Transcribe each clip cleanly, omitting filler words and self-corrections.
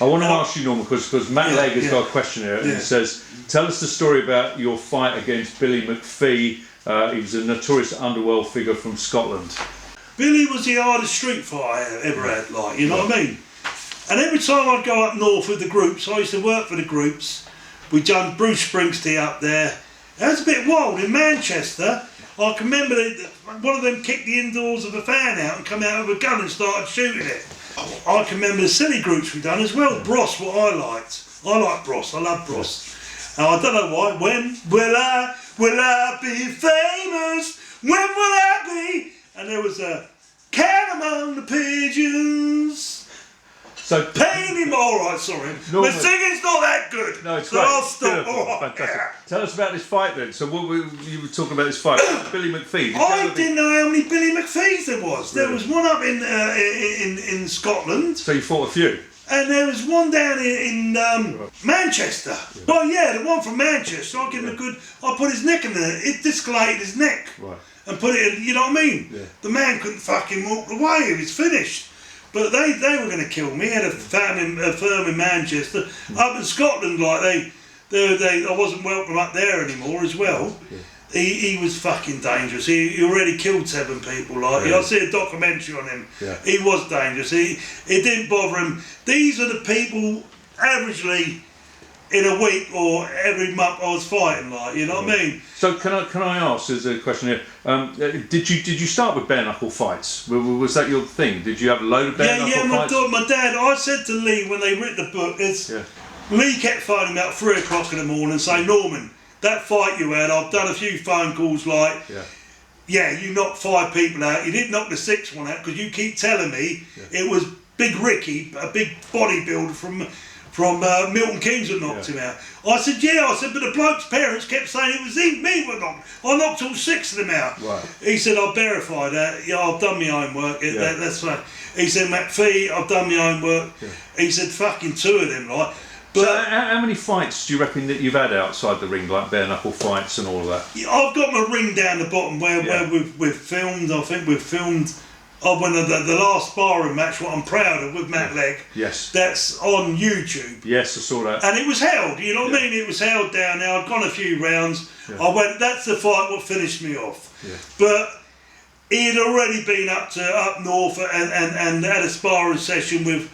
I want to ask you, Norman, because Matt Legg has got a question here, and he says, tell us the story about your fight against Billy McPhee. He was a notorious underworld figure from Scotland. Billy was the hardest street fight I ever had, like, you know what I mean? And every time I'd go up north with the groups, I used to work for the groups. We'd done Bruce Springsteen up there. It was a bit wild in Manchester. I can remember one of them kicked the indoors of a fan out and come out with a gun and started shooting it. I can remember the silly groups we done as well. Bros, what I liked. I like Bros. I love Bros. And I don't know why. When will I be famous? When will I be? And there was a cat among the pigeons. So pain him. All right, sorry. My singing's not that good. No, it's so great. I'll stop. All right, fantastic. Yeah. Tell us about this fight then. So you were talking about this fight. Billy McPhee. I didn't know how many Billy McPhees there was. Really? There was one up in Scotland. So you fought a few. And there was one down in Manchester. Yeah. Well, yeah, the one from Manchester. I give him a good. I put his neck in there. It discolorated his neck. Right. And put it in. You know what I mean? Yeah. The man couldn't fucking walk away. He was finished. But they were going to kill me. He had a firm in Manchester. Up in Scotland, like I wasn't welcome up there anymore as well. Yeah. He was fucking dangerous. He already killed 7 people. Like I see a documentary on him. Yeah. He was dangerous. It didn't bother him. These are the people averagely in a week or every month I was fighting. Like, you know what I mean? So can I ask? There's a question here. Did you start with bare knuckle fights? Was that your thing? Did you have a load of bare knuckle fights? Yeah, my dad. I said to Lee when they wrote the book, Lee kept phoning me at 3 o'clock in the morning and saying, Norman, that fight you had, I've done a few phone calls like, you knocked 5 people out. You didn't knock the 6th one out because you keep telling me it was Big Ricky, a big bodybuilder from Milton Keynes that knocked him out. I said, but the bloke's parents kept saying it was me that knocked. I knocked all 6 of them out. Right. He said, I'll verify that. Yeah, I've done my homework. That's right. He said, McPhee, I've done my homework. Yeah. He said, fucking 2 of them, right? But so how many fights do you reckon that you've had outside the ring, like bare knuckle fights and all of that? I've got my ring down the bottom where we've filmed. I think we've filmed. When the last sparring match, what I'm proud of with Matt Legg. Yes. That's on YouTube. Yes, I saw that. And it was held, you know what I mean? It was held down there. I'd gone a few rounds. Yeah. I went, that's the fight what finished me off. Yeah. But he had already been up north and had a sparring session with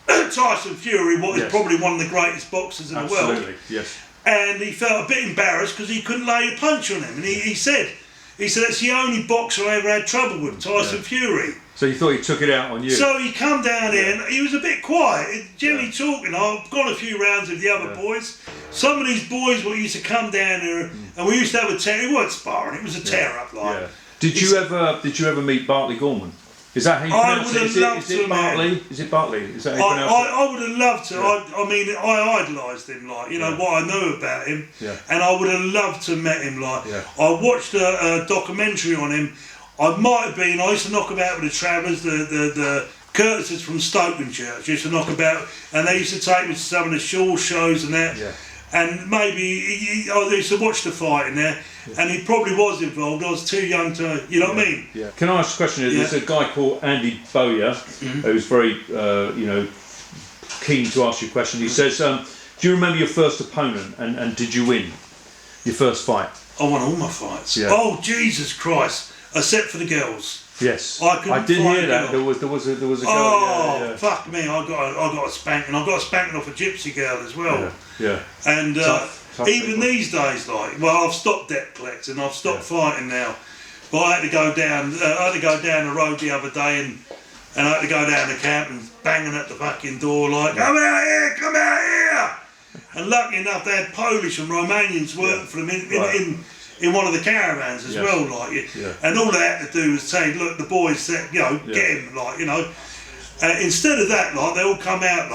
Tyson Fury, what is probably one of the greatest boxers in the world. Absolutely, yes. And he felt a bit embarrassed because he couldn't lay a punch on him. And he said that's the only boxer I ever had trouble with, Tyson Fury. So you thought he took it out on you? So he come down here and he was a bit quiet, generally talking. I've gone a few rounds with the other boys. Some of these boys used to come down here and we used to have a tear. It wasn't sparring, it was a tear up like. Yeah. Did you ever meet Bartley Gorman? Is that how you pronounce it? Is it Bartley? Is it Bartley? Is that how you pronounce it? I would have loved to. Yeah. I mean, I idolised him, like, you know, what I know about him. Yeah. And I would have loved to have met him, like. Yeah. I watched a documentary on him. I used to knock about with the Travers, the Curtises from Stokenchurch, used to knock about, and they used to take me to some of the Shaw shows and that. Yeah. And maybe I used to watch the fight in there, and he probably was involved. I was too young to, you know what I mean? Yeah. Can I ask a question? There's a guy called Andy Bowyer who's very, keen to ask you a question. He says, do you remember your first opponent, and did you win your first fight? I won all my fights. Yeah. Oh, Jesus Christ! Except for the girls. Yes, I did hear that. There was a girl. Oh, fuck me! I got a spanking. I got a spanking off a gypsy girl as well. Yeah. And tough even these days, I've stopped debt collecting. I've stopped fighting now. But I had to go down. The road the other day, and I had to go down the camp and banging at the fucking door like, come out here! And lucky enough, they had Polish and Romanians working for them in one of the caravans as well, and all they had to do was say, look, the boys said, get him, instead of that, they all come out,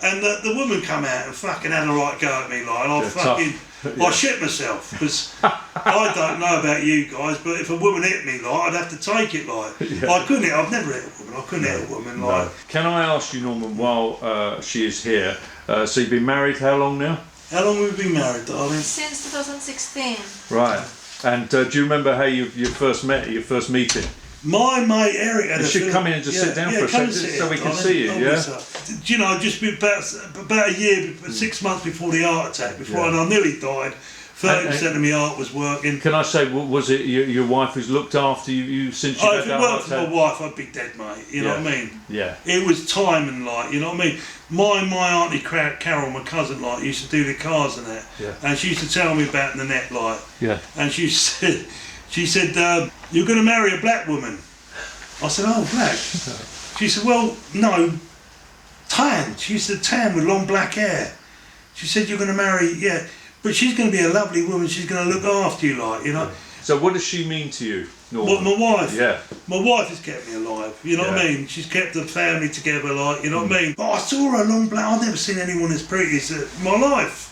and the woman come out and fucking had a right go at me, and I shit myself, because I don't know about you guys, but if a woman hit me, I'd have to take it, I've never hit a woman, I couldn't hit a woman, No. Can I ask you, Norman, while she is here, so you've been married how long now? How long have we been married, darling? Since 2016. Right. And do you remember how you first met, your first meeting? My mate Eric had you should come in and just sit down for a second so we can see you, yeah? Do you know, just about a year, 6 months before the heart attack, and I nearly died, 30% of my heart was working. Can I say, was it your wife who's looked after you since you had that heart attack? If it weren't for my wife, I'd be dead, mate, you know what I mean? Yeah. It was timing, like, you know what I mean? My auntie Carol, my cousin, like, used to do the cars and that, and she used to tell me about the net, like, and she said, you're going to marry a black woman. I said, oh, black? She said, well, no, tan. She said, tan with long black hair. She said, you're going to marry, but she's going to be a lovely woman. She's going to look after you, like, you know. So what does she mean to you, Norman? My wife? Yeah. My wife has kept me alive, you know what I mean? She's kept the family together, like, you know what I mean? But I saw her long black, I've never seen anyone as pretty as in my life.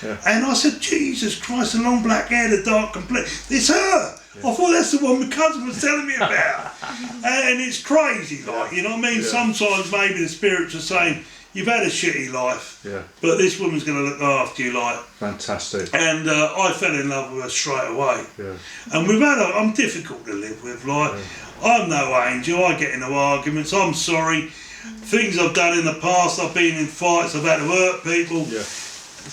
Yeah. And I said, Jesus Christ, the long black hair, the dark complexion, it's her! I thought that's the one my cousin was telling me about. And it's crazy, like, you know what I mean? Sometimes maybe the spirits are saying, you've had a shitty life, but this woman's going to look after you, like. Fantastic. And I fell in love with her straight away. Yeah. And I'm difficult to live with, like. I'm no angel, I get into arguments, I'm sorry. Things I've done in the past, I've been in fights, I've had to hurt people. Yeah.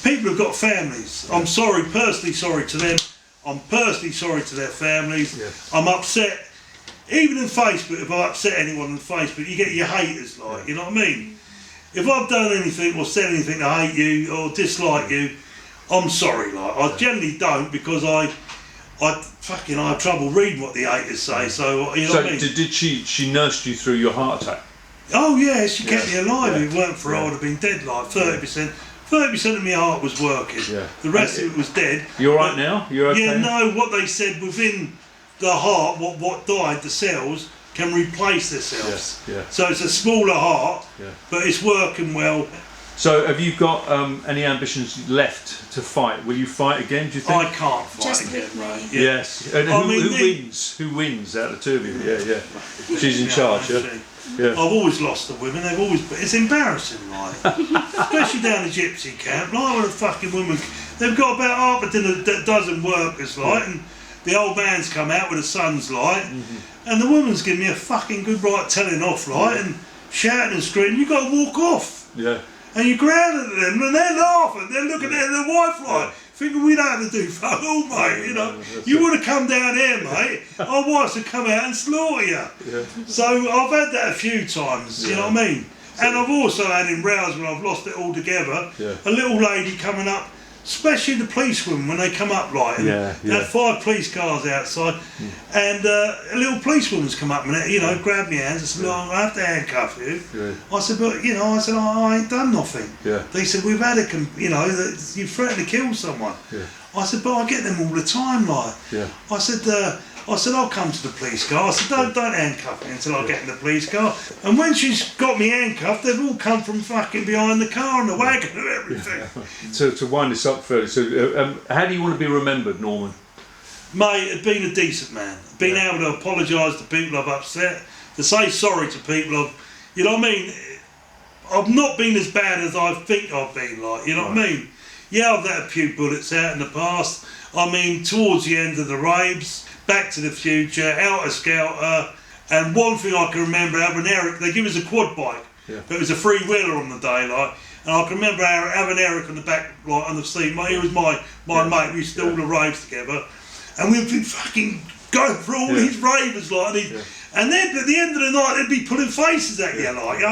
People have got families. I'm sorry, personally sorry to them. I'm personally sorry to their families. I'm upset. Even in Facebook, if I upset anyone on Facebook, you get your haters, like, you know what I mean? If I've done anything or said anything to hate you or dislike you, I'm sorry, like. I generally don't, because I have trouble reading what the haters say, so, you know what I mean? So did she nursed you through your heart attack? Oh yeah, she kept me alive. If it weren't for her, I would have been dead, like, 30%. 30% of my heart was working. Yeah. The rest of it was dead. You all right now? You're okay? Yeah, no. What they said within the heart, what died, the cells can replace themselves. Yeah. So it's a smaller heart, but it's working well. So have you got any ambitions left to fight? Will you fight again? Do you think? I can't fight again, right? Yeah. Yes. And who wins? Who wins out of the two of you? Yeah. She's in charge. Yeah. I've always lost the women. They've always. It's embarrassing, right? Especially down the gypsy camp. Like when a fucking woman, they've got about half a dozen workers, like, and the old man's come out with the sun's light, and the woman's giving me a fucking good right telling off, right, and shouting and screaming. You got to walk off. Yeah. And you ground at them, and they're laughing. They're looking at their wife like, thinking we don't have to do fuck all, mate. You know, you would have come down here, mate. Our wives would come out and slaughter you. Yeah. So I've had that a few times. You know what I mean? And I've also had in rows when I've lost it all together. Yeah. A little lady coming up, especially the policewomen when they come up, like, and they had 5 police cars outside, and a little policewoman's come up and, you know, grabbed my hands and said, "Look, I have to handcuff you." I said, "But, you know," I ain't done nothing. They said, "We've had you know, that you threatened to kill someone." I said, "But I get them all the time, like." I said, "I'll come to the police car." I said, don't handcuff me until I get in the police car. And when she's got me handcuffed, they've all come from fucking behind the car and the wagon and everything. To wind this up further, so how do you want to be remembered, Norman? Mate, being a decent man, being able to apologise to people I've upset, to say sorry to people you know what I mean? I've not been as bad as I think I've been, like, you know what I mean? Yeah, I've had a few bullets out in the past. I mean, towards the end of the raves, Back to the Future, Outer Scouter, and one thing I can remember, having Eric, they give us a quad bike, but it was a free-wheeler on the day, like, and I can remember having Eric on the back, like, on the seat. He was my mate. We used to do all the raves together, and we'd be fucking going through all these ravers, like, and then at the end of the night they'd be pulling faces at you, like,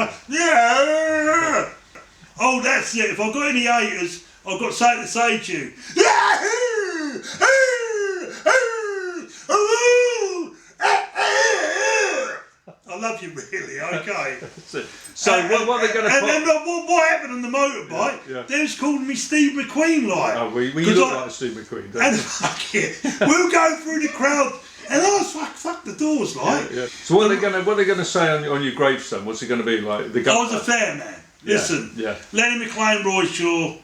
oh, that's it. If I've got any haters, I've got something to say to you. I love you, really, okay. So what are they going to put? And then what happened on the motorbike, they was calling me Steve McQueen, like. Oh, well, you look like Steve McQueen, don't you? And fuck it, we'll go through the crowd, and I was fuck the doors, like. So what are they going to say on your gravestone? What's it going to be like? I was a fair man. Listen, Lenny McLean, Roy Shaw,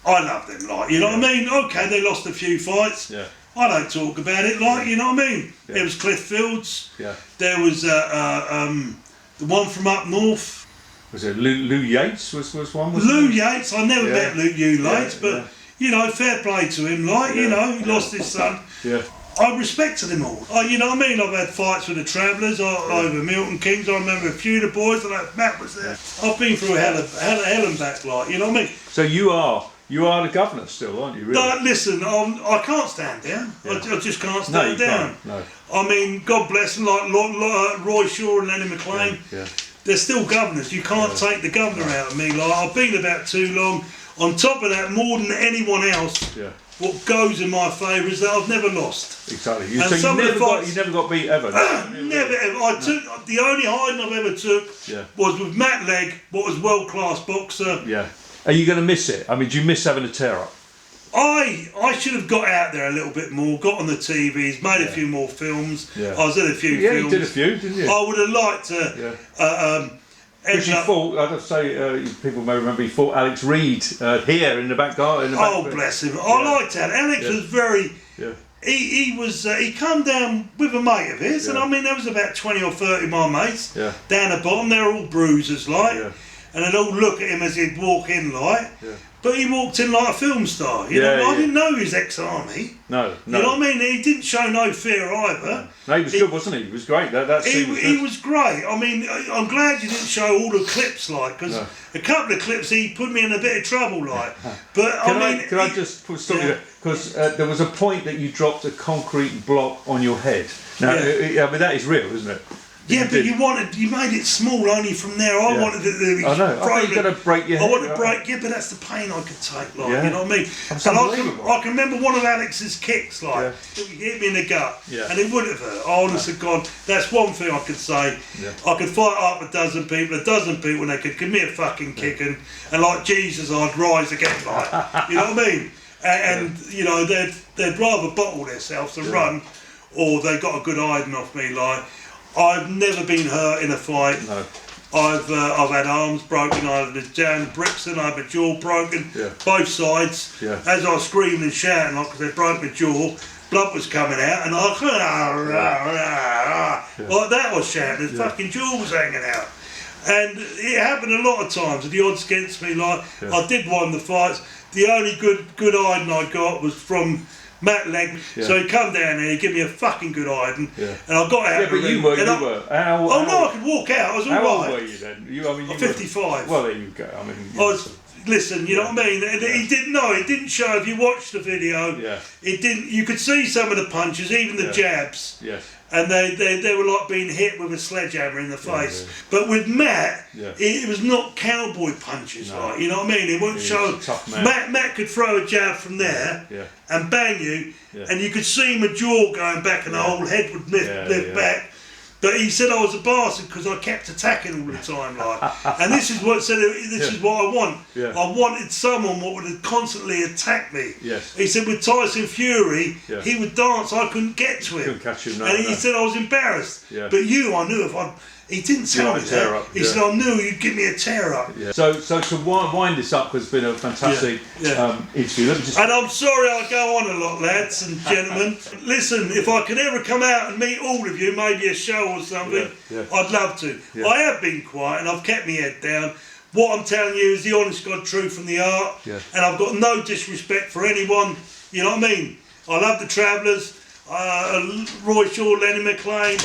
I love them, like, you know what I mean? Okay, they lost a few fights. I don't talk about it, like, you know what I mean? There was Cliff Fields. There was the one from up north. Was it Lou Yates? Was one? Lou Yates. I never met Lou Yates, but you know, fair play to him. Like, you know, he lost his son. I respected them all. You know what I mean? I've had fights with the Travellers over Milton Keynes. I remember a few of the boys, and Matt was there. I've been through hell and back, like, you know what I mean? So you are the governor still, aren't you? Really? No, listen, I can't stand down. Yeah. I just can't stand down. No. I mean, God bless them, like Roy Shaw and Lenny McLean. Yeah. They're still governors. You can't take the governor out of me. Like, I've been about too long. On top of that, more than anyone else, what goes in my favour is that I've never lost. Exactly. You never got beat ever. Never ever. Took the only hiding I've ever took was with Matt Legg, what was world-class boxer. Yeah. Are you going to miss it? I mean, do you miss having a tear-up? I should have got out there a little bit more, got on the TVs, made a few more films. Yeah. I was in a few films. Yeah, you did a few, didn't you? I would have liked to... Because you fought, I'd have to say, people may remember, he fought Alex Reid here in the back garden. Bless him. I liked that. Alex was very... Yeah. He come down with a mate of his, and I mean, there was about 20 or 30 of my mates down the bottom. They're all bruisers, like, and they'd all look at him as he'd walk in, like. Yeah. But he walked in like a film star, you know. I didn't know he was ex-army. No. You know what I mean? He didn't show no fear either. No, he was good, wasn't he? He was great. He was great. I mean, I'm glad you didn't show all the clips, like, because a couple of clips he put me in a bit of trouble, like. But can I just stop you? Because there was a point that you dropped a concrete block on your head. Now, I mean, that is real, isn't it? Yeah, but you made it small only from there. I wanted it to be I know. I thought you were going to break your head. I wanted to break, but that's the pain I could take, like, you know what I mean? That's and I can remember one of Alex's kicks, like, he hit me in the gut, and it would have hurt. Honest to God, that's one thing I could say. Yeah. I could fight up a dozen people, and they could give me a fucking kicking, and like Jesus, I'd rise again, like, you know what I mean? And you know, they'd rather bottle themselves than run, or they got a good hiding off me, like. I've never been hurt in a fight. No. I've had arms broken. I had down Brixton. I had my jaw broken. Yeah. Both sides. Yeah. As I was screaming and shouting, like, because they broke my jaw, blood was coming out, and like that was shouting. The fucking jaw was hanging out, and it happened a lot of times. The odds against me, like I did win the fights. The only good hiding I got was from Matt Legg, so he come down there, he give me a fucking good hiding, and I got out. Yeah, but you were. No, I could walk out. I was all right. How old were you then? I'm 55. Well, there you go. I mean, listen, you know what I mean. He didn't know. It didn't show. If you watched the video, it didn't. You could see some of the punches, even the jabs. Yes. And they were like being hit with a sledgehammer in the face. But with Matt, it was not cowboy punches, like, you know what I mean? It wouldn't show. Matt could throw a jab from there and bang you, and you could see my jaw going back, and the whole head would lift back. But he said I was a bastard because I kept attacking all the time, like. And this is what is what I want. Yeah. I wanted someone what would constantly attack me. Yes. He said with Tyson Fury, he would dance. I couldn't get to him. Couldn't catch him. And he said I was embarrassed. Yeah. But I knew if I. He didn't tell me that. He said, I knew you'd give me a tear-up. Yeah. So to wind this up, has been a fantastic interview. Let me just... And I'm sorry I go on a lot, lads and gentlemen. Listen, if I could ever come out and meet all of you, maybe a show or something, I'd love to. Yeah. I have been quiet and I've kept my head down. What I'm telling you is the honest God truth from the art. Yeah. And I've got no disrespect for anyone. You know what I mean? I love the Travellers, Roy Shaw, Lenny McLean.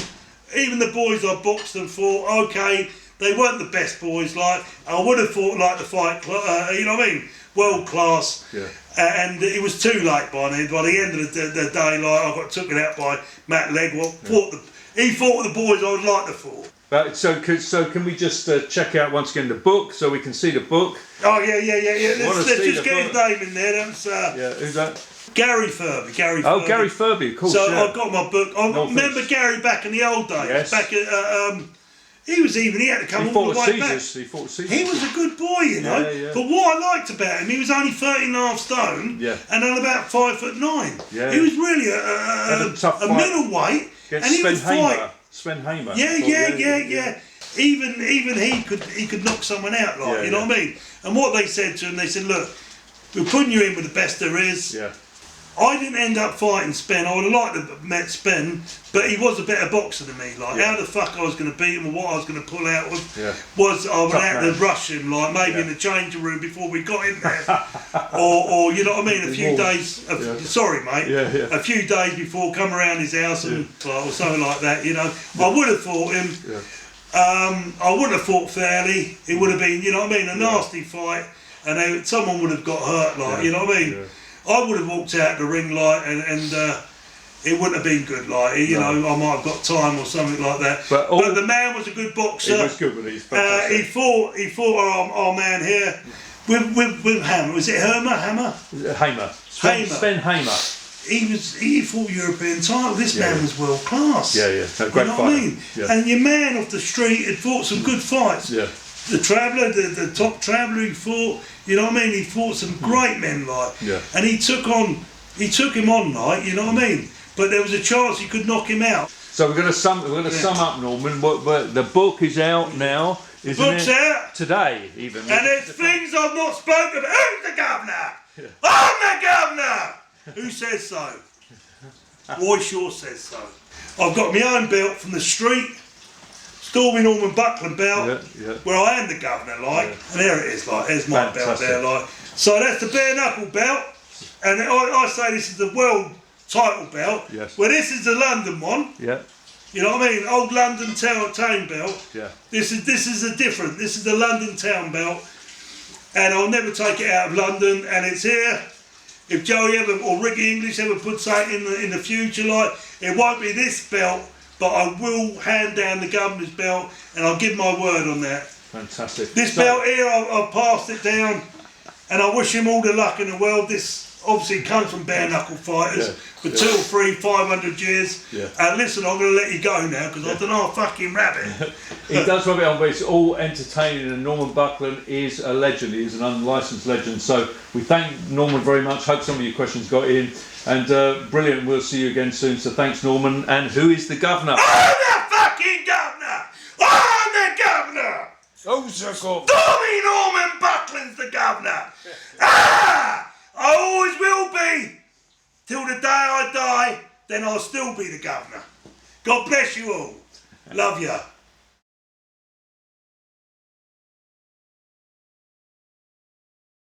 Even the boys I boxed and fought, okay, they weren't the best boys. Like, I would have fought like the Fight Club, you know what I mean? World class. Yeah. And it was too late by the end of the day. Like, I got taken out by Matt Legg. He fought the boys I would like to fight. But so can we just check out once again the book so we can see the book? Oh yeah. Let's just get his name in there. Who's that? Gary Furby. Gary Furby, of course. So I got my book. I remember Gary back in the old days. Yes. Back at he had to come all the way back. He fought Caesars. He was a good boy, you know. Yeah. But what I liked about him, he was only 13.5 stone and then about 5'9". Yeah. He was really a middleweight, and he would fight. Sven Hamer. Yeah. Even he could knock someone out, like, you know what I mean. And what they said to him, they said, look, we're putting you in with the best there is. Yeah. I didn't end up fighting Spen. I would have liked to have met Spen, but he was a better boxer than me. Like, how the fuck I was going to beat him or what I was going to pull out was I would have to rush him, like maybe in the changing room before we got in there, or you know what I mean, a few days. Sorry, mate. A few days before, come around his house and or something like that. You know, I would have fought him. I wouldn't have fought fairly. It would have been, you know what I mean, a nasty fight, and someone would have got hurt. Like, you know what I mean. I would have walked out the ring like, and it wouldn't have been good. Like, you know, I might have got time or something like that. But the man was a good boxer. He was good with these. He fought our man here with Hammer. Was it Hammer? Hamer. Sven Hamer. He fought European title. This man was world class. Yeah. You know what I mean? And your man off the street had fought some good fights. The Traveller, the top Traveller he fought, you know what I mean? He fought some great men, like, and he took him on, like, you know what I mean? But there was a chance he could knock him out. So we're going to sum up, Norman. The book is out now. The book's out today, even. And there's things I've not spoken about. Who's the governor? I'm the governor. Who says so? Roy Shaw says so. I've got my own belt from the street. Stormin Buckland belt, where I am the governor, like, and there it is, like, there's my belt there, like. So that's the bare knuckle belt, and I say this is the world title belt. Well, this is the London one. You know what I mean? Old London town belt. This is a different. This is the London town belt, and I'll never take it out of London. And it's here. If Joey or Ricky English ever puts something in the future, like, it won't be this belt. But I will hand down the governor's belt, and I'll give my word on that. Fantastic. This belt here, I've passed it down, and I wish him all the luck in the world. This obviously comes from bare knuckle fighters for 2 or 3, 500 years. And listen, I'm going to let you go now because I don't know a fucking rabbit. He does rub it on, but it's all entertaining. And Norman Buckland is a legend. He is an unlicensed legend. So we thank Norman very much. Hope some of your questions got in. And brilliant, we'll see you again soon. So thanks, Norman. And who is the governor? I'm the fucking governor! I'm the governor! Oh, circle. Stormy Norman Buckland's the governor! I always will be! Till the day I die, then I'll still be the governor. God bless you all. Love ya.